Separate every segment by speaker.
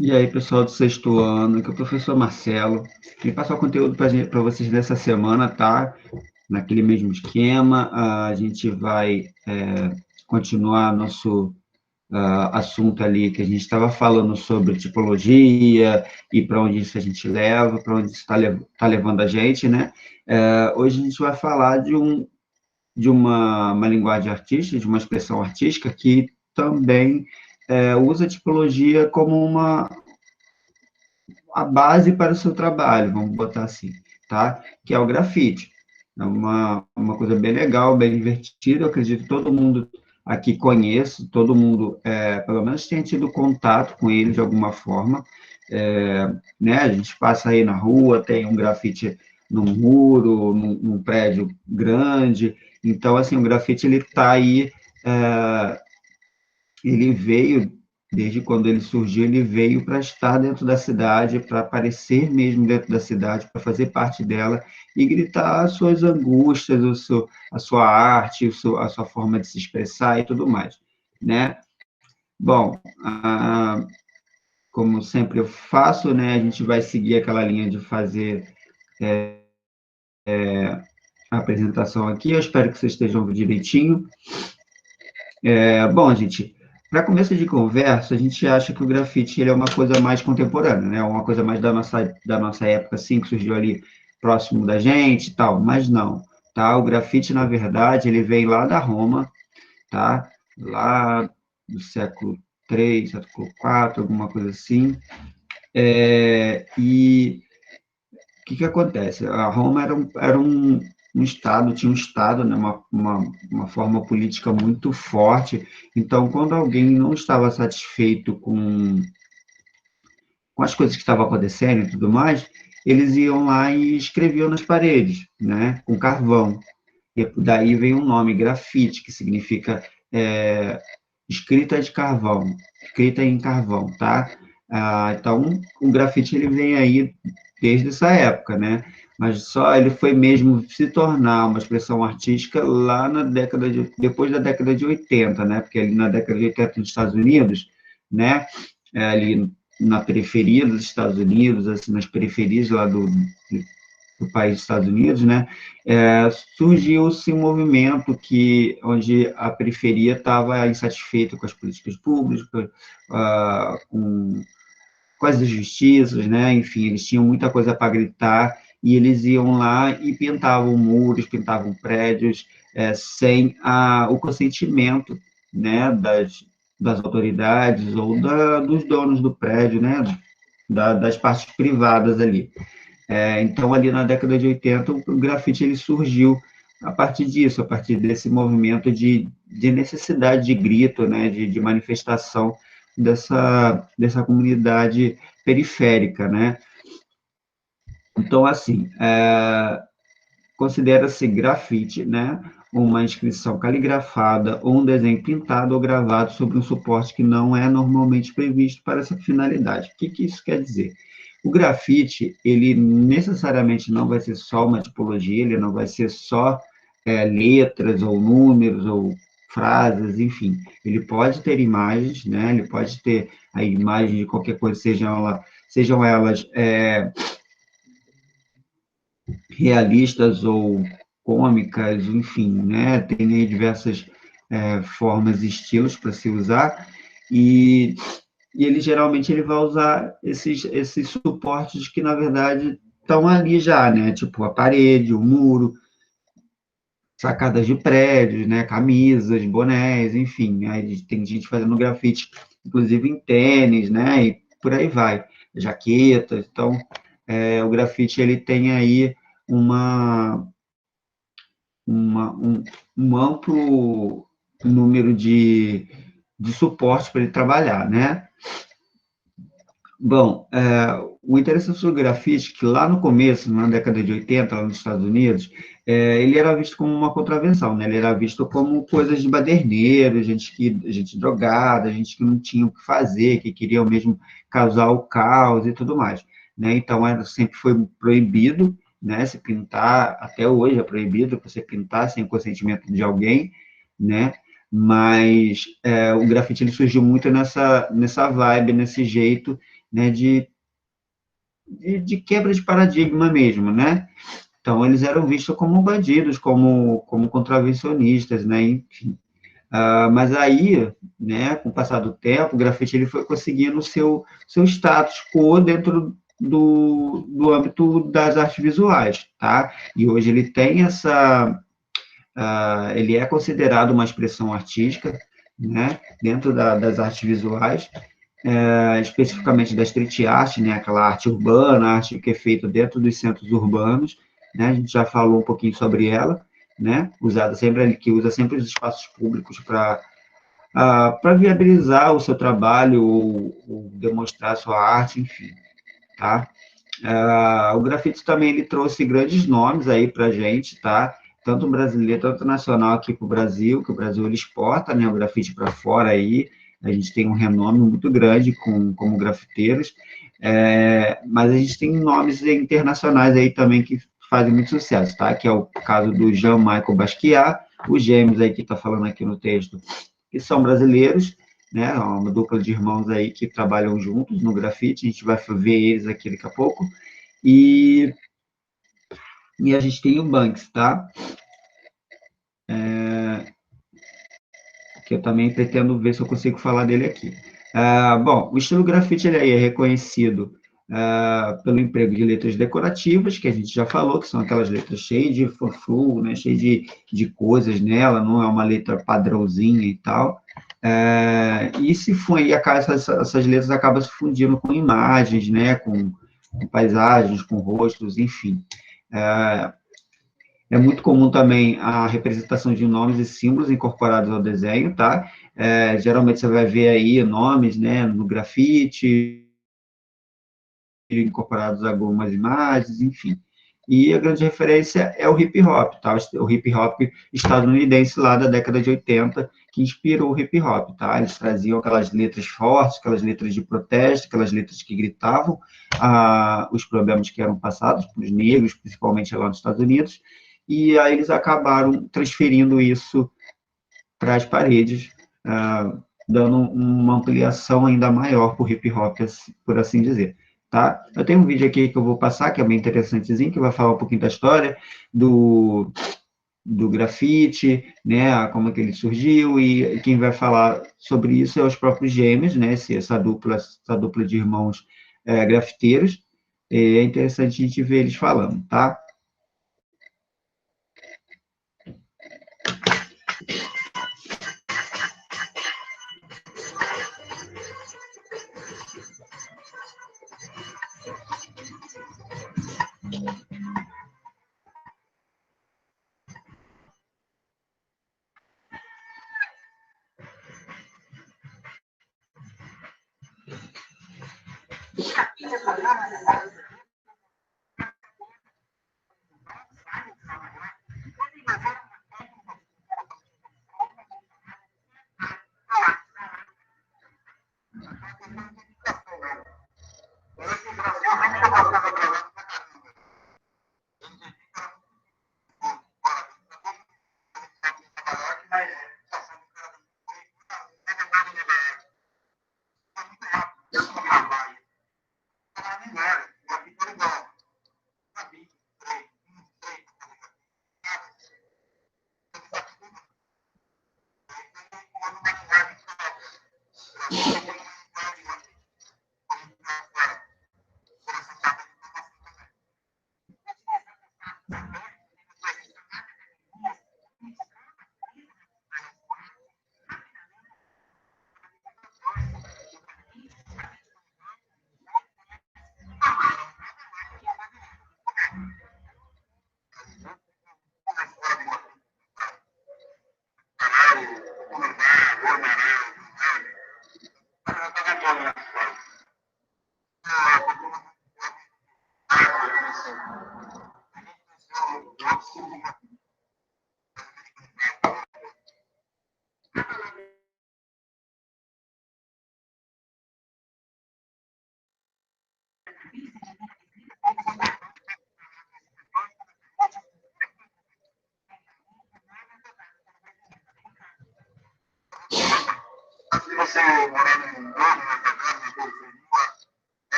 Speaker 1: E aí, pessoal do sexto ano, aqui é o professor Marcelo. Vim passar o conteúdo para vocês dessa semana, tá? Naquele mesmo esquema, a gente vai continuar nosso assunto ali que a gente estava falando sobre tipologia e para onde isso a gente leva, para onde isso está levando a gente, né? Hoje a gente vai falar de uma linguagem artística, de uma expressão artística que também usa a tipologia como a base para o seu trabalho, vamos botar assim, tá? Que é o grafite. É uma coisa bem legal, bem divertida, eu acredito que todo mundo aqui conhece, todo mundo, pelo menos, tenha tido contato com ele de alguma forma, né? A gente passa aí na rua, tem um grafite num muro, num prédio grande, então, assim, o grafite, ele está aí, ele veio, desde quando ele surgiu, ele veio para estar dentro da cidade, para aparecer mesmo dentro da cidade, para fazer parte dela e gritar as suas angústias, a sua arte, a sua forma de se expressar e tudo mais, né? Bom, como sempre eu faço, né, a gente vai seguir aquela linha de fazer a apresentação aqui, eu espero que vocês estejam ouvindo direitinho. Bom, gente, para começo de conversa, a gente acha que o grafite ele é uma coisa mais contemporânea, né? Uma coisa mais da nossa época, assim, que surgiu ali próximo da gente e tal, mas não, tá? O grafite, na verdade, ele vem lá da Roma, tá? Lá do século III, século IV, alguma coisa assim. E o que acontece? A Roma um estado, tinha um estado, né, uma forma política muito forte. Então, quando alguém não estava satisfeito com as coisas que estavam acontecendo e tudo mais, eles iam lá e escreviam nas paredes, né, com carvão. E daí vem o nome grafite, que significa escrita de carvão, escrita em carvão, tá? Então, o grafite ele vem aí desde essa época, né? Mas só ele foi mesmo se tornar uma expressão artística lá depois da década de 80, né? Porque ali na década de 80 nos Estados Unidos, né? Ali na periferia dos Estados Unidos, assim, nas periferias lá do país dos Estados Unidos, né, surgiu-se um movimento onde a periferia estava insatisfeita com as políticas públicas, com as injustiças, né, enfim, eles tinham muita coisa para gritar e eles iam lá e pintavam muros, pintavam prédios, sem o consentimento, né, das autoridades ou dos donos do prédio, né, das partes privadas ali. Então, ali na década de 80, o grafite ele surgiu a partir disso, a partir desse movimento de necessidade de grito, né, de manifestação dessa comunidade periférica, né? Então, assim, considera-se grafite, né, uma inscrição caligrafada ou um desenho pintado ou gravado sobre um suporte que não é normalmente previsto para essa finalidade. O que isso quer dizer? O grafite, ele necessariamente não vai ser só uma tipologia, ele não vai ser só letras ou números ou frases, enfim. Ele pode ter imagens, né? Ele pode ter a imagem de qualquer coisa, sejam elas realistas ou cômicas, enfim, né? Tem aí diversas formas e estilos para se usar, e, ele geralmente ele vai usar esses suportes que, na verdade, estão ali já, né? Tipo a parede, o muro, sacadas de prédios, né? Camisas, bonés, enfim. Aí tem gente fazendo grafite, inclusive em tênis, né? E por aí vai. Jaquetas. Então, o grafite ele tem aí uma, um amplo número de suporte para ele trabalhar, né? Bom, o interessante do grafite é que lá no começo, na década de 80, lá nos Estados Unidos, ele era visto como uma contravenção, né? Ele era visto como coisas de baderneiro, gente drogada, gente que não tinha o que fazer, que queria mesmo causar o caos e tudo mais, né? Então, sempre foi proibido, né? Se pintar, até hoje é proibido você pintar sem o consentimento de alguém, né? mas o grafite ele surgiu muito nessa vibe, nesse jeito, né, de quebra de paradigma mesmo, né? Então, eles eram vistos como bandidos, como contravencionistas, né? Enfim. Mas aí, né, com o passar do tempo, o grafite ele foi conseguindo seu status quo dentro do âmbito das artes visuais, tá? E hoje ele tem ele é considerado uma expressão artística, né, dentro das artes visuais, especificamente da street art, né, aquela arte urbana, arte que é feita dentro dos centros urbanos, né, a gente já falou um pouquinho sobre ela, né, que usa sempre os espaços públicos para viabilizar o seu trabalho ou demonstrar a sua arte, enfim, tá? O grafite também ele trouxe grandes nomes aí para a gente, tá? Tanto brasileiro, tanto nacional aqui para o Brasil, que o Brasil ele exporta, né, o grafite para fora aí, a gente tem um renome muito grande como grafiteiros, mas a gente tem nomes internacionais aí também que fazem muito sucesso, tá? Que é o caso do Jean-Michel Basquiat, os gêmeos aí que está falando aqui no texto, que são brasileiros, né? Uma dupla de irmãos aí que trabalham juntos no grafite, a gente vai ver eles aqui daqui a pouco. E, a gente tem o Banks, tá? Que eu também pretendo ver se eu consigo falar dele aqui. Bom, o estilo grafite ele aí é reconhecido pelo emprego de letras decorativas, que a gente já falou, que são aquelas letras cheias de frufru, né, cheias de coisas nela, não é uma letra padrãozinha e tal. E se for, essas letras acabam se fundindo com imagens, né, com paisagens, com rostos, enfim. É muito comum também a representação de nomes e símbolos incorporados ao desenho, tá? Geralmente você vai ver aí nomes, né, no grafite, incorporados a algumas imagens, enfim. E a grande referência é o hip hop, tá? O hip hop estadunidense lá da década de 80, que inspirou o hip hop, tá? Eles traziam aquelas letras fortes, aquelas letras de protesto, aquelas letras que gritavam os problemas que eram passados para os negros, principalmente lá nos Estados Unidos, e aí eles acabaram transferindo isso para as paredes, dando uma ampliação ainda maior para o hip hop, por assim dizer. Tá? Eu tenho um vídeo aqui que eu vou passar, que é bem interessantezinho, que vai falar um pouquinho da história do grafite, né, como é que ele surgiu, e quem vai falar sobre isso é os próprios gêmeos, né, essa dupla de irmãos grafiteiros. É interessante a gente ver eles falando, tá?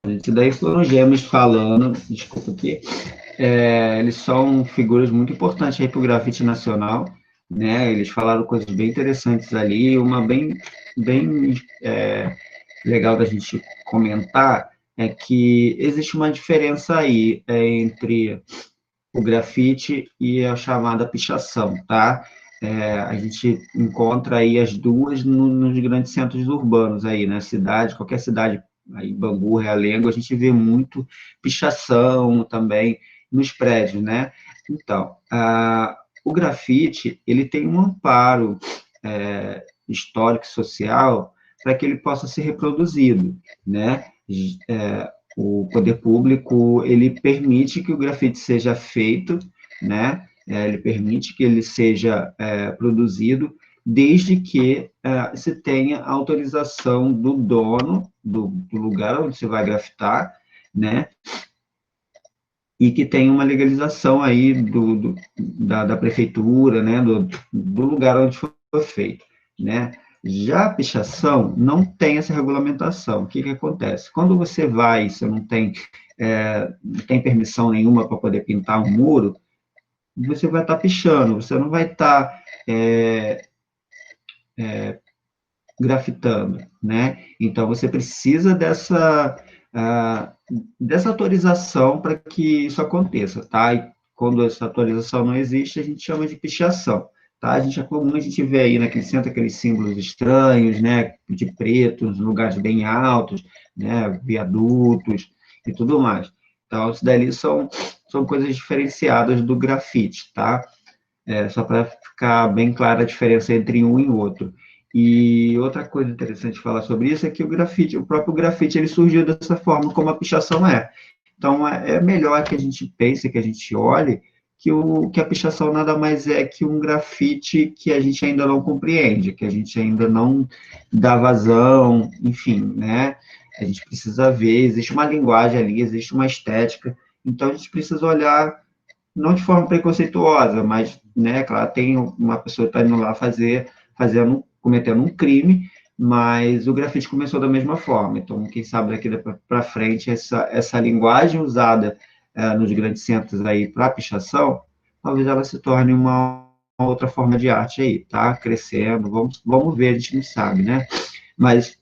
Speaker 1: Isso daí foram gêmeos falando, desculpa aqui, eles são figuras muito importantes aí para o grafite nacional, né? Eles falaram coisas bem interessantes ali, uma bem legal da gente comentar é que existe uma diferença aí entre o grafite e a chamada pichação, tá? A gente encontra aí as duas nos grandes centros urbanos aí, na cidade, qualquer cidade, aí Bangu, Realengo, a gente vê muito pichação também nos prédios, né? Então, o grafite, ele tem um amparo histórico e social para que ele possa ser reproduzido, né? O poder público, ele permite que o grafite seja feito, né? Ele permite que ele seja produzido, desde que se tenha autorização do dono do lugar onde você vai grafitar, né? E que tenha uma legalização aí da prefeitura, né? Do lugar onde foi feito, né? Já a pichação não tem essa regulamentação. O que acontece? Quando você vai, você não tem permissão nenhuma para poder pintar um muro, você vai estar pichando, você não vai estar grafitando, né? Então, você precisa dessa autorização para que isso aconteça, tá? E quando essa autorização não existe, a gente chama de pichação, tá? É comum a gente ver aí naquele centro aqueles símbolos estranhos, né? De pretos, lugares bem altos, né? Viadutos e tudo mais. Então, isso dali são coisas diferenciadas do grafite, tá? Só para ficar bem clara a diferença entre um e outro. E outra coisa interessante de falar sobre isso é que o próprio grafite, ele surgiu dessa forma como a pichação é. Então, é melhor que a gente pense, que a gente olhe, que a pichação nada mais é que um grafite que a gente ainda não compreende, que a gente ainda não dá vazão, enfim, né? A gente precisa ver, existe uma linguagem ali, existe uma estética, então a gente precisa olhar não de forma preconceituosa, mas, né, claro, tem uma pessoa que está indo lá cometendo um crime, mas o grafite começou da mesma forma. Então, quem sabe daqui para frente, essa linguagem usada nos grandes centros aí para pichação, talvez ela se torne uma outra forma de arte aí, tá? Crescendo, vamos ver, a gente não sabe, né? Mas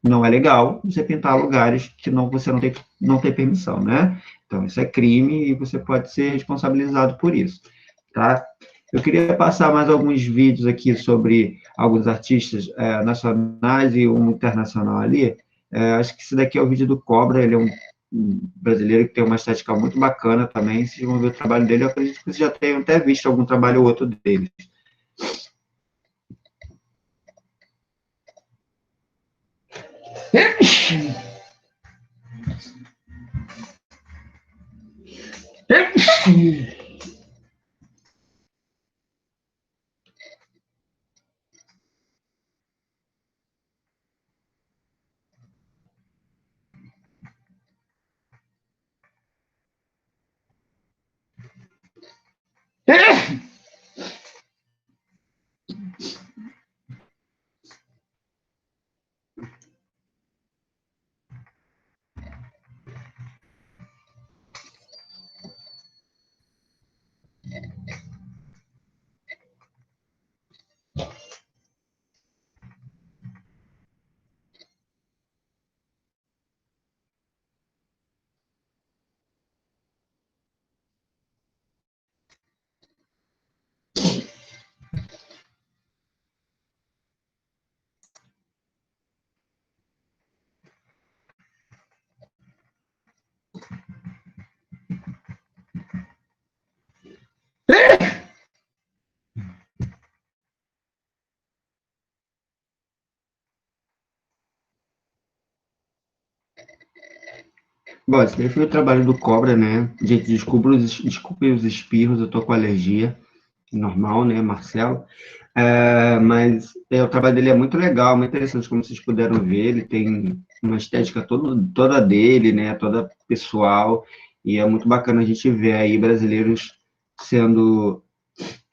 Speaker 1: não é legal você pintar lugares que você não tem permissão, né? Então, isso é crime e você pode ser responsabilizado por isso, tá? Eu queria passar mais alguns vídeos aqui sobre alguns artistas nacionais e um internacional ali. Acho que esse daqui é o vídeo do Cobra, ele é um brasileiro que tem uma estética muito bacana também. Vocês vão ver o trabalho dele, eu acredito que vocês já tenham até visto algum trabalho ou outro dele. Bom, esse daí foi o trabalho do Cobra, né? Gente, desculpe os espirros, eu tô com alergia, normal, né, Marcelo? Mas o trabalho dele é muito legal, muito interessante, como vocês puderam ver, ele tem uma estética toda dele, né, toda pessoal, e é muito bacana a gente ver aí brasileiros sendo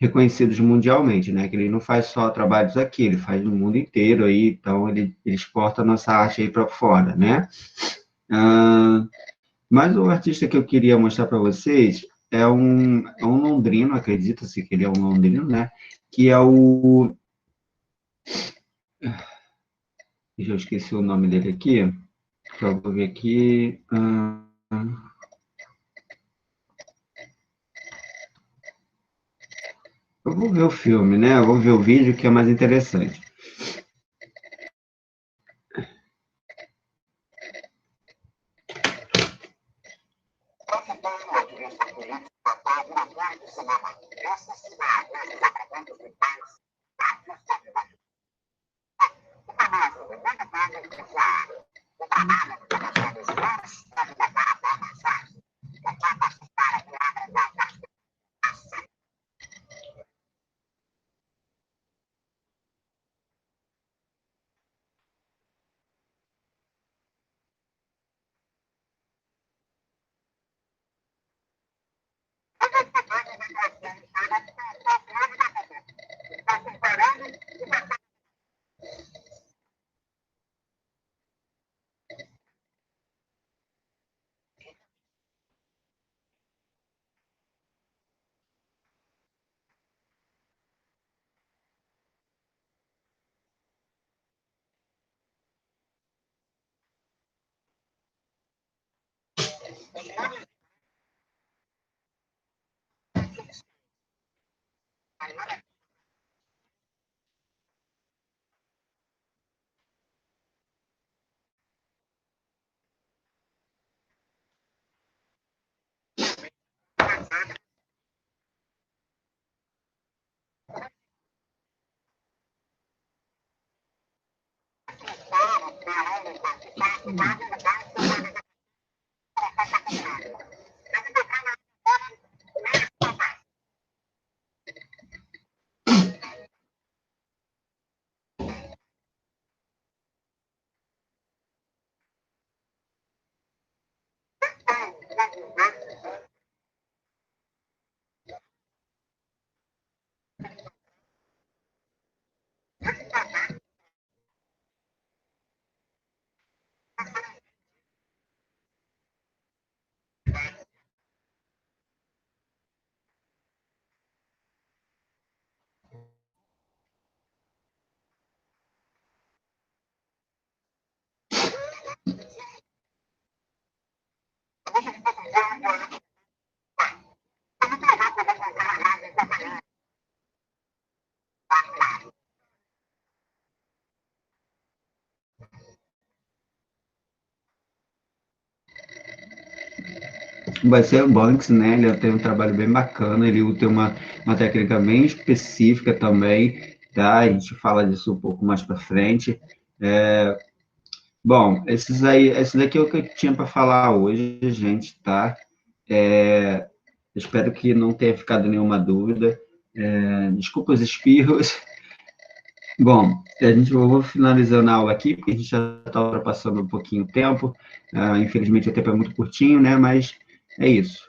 Speaker 1: reconhecidos mundialmente, né, que ele não faz só trabalhos aqui, ele faz no mundo inteiro aí, então ele exporta a nossa arte aí para fora, né? Ah, mas o artista que eu queria mostrar para vocês é um londrino, acredita-se que ele é um londrino, né? Que é o. Deixa eu esqueci o nome dele aqui. Só vou ver aqui. Eu vou ver o filme, né? Eu vou ver o vídeo que é mais interessante. Vai ser o Banks, né? Ele tem um trabalho bem bacana, ele tem uma técnica bem específica também, tá? A gente fala disso um pouco mais para frente. Bom, esse daqui é o que eu tinha para falar hoje, gente, tá? Espero que não tenha ficado nenhuma dúvida. Desculpa os espirros. Bom, eu vou finalizando a aula aqui, porque a gente já está ultrapassando um pouquinho o tempo. Infelizmente, o tempo é muito curtinho, né? Mas é isso.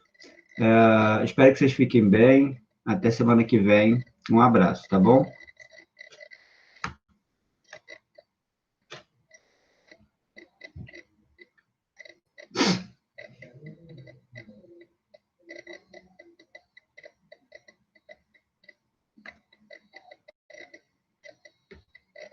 Speaker 1: Espero que vocês fiquem bem. Até semana que vem. Um abraço, tá bom?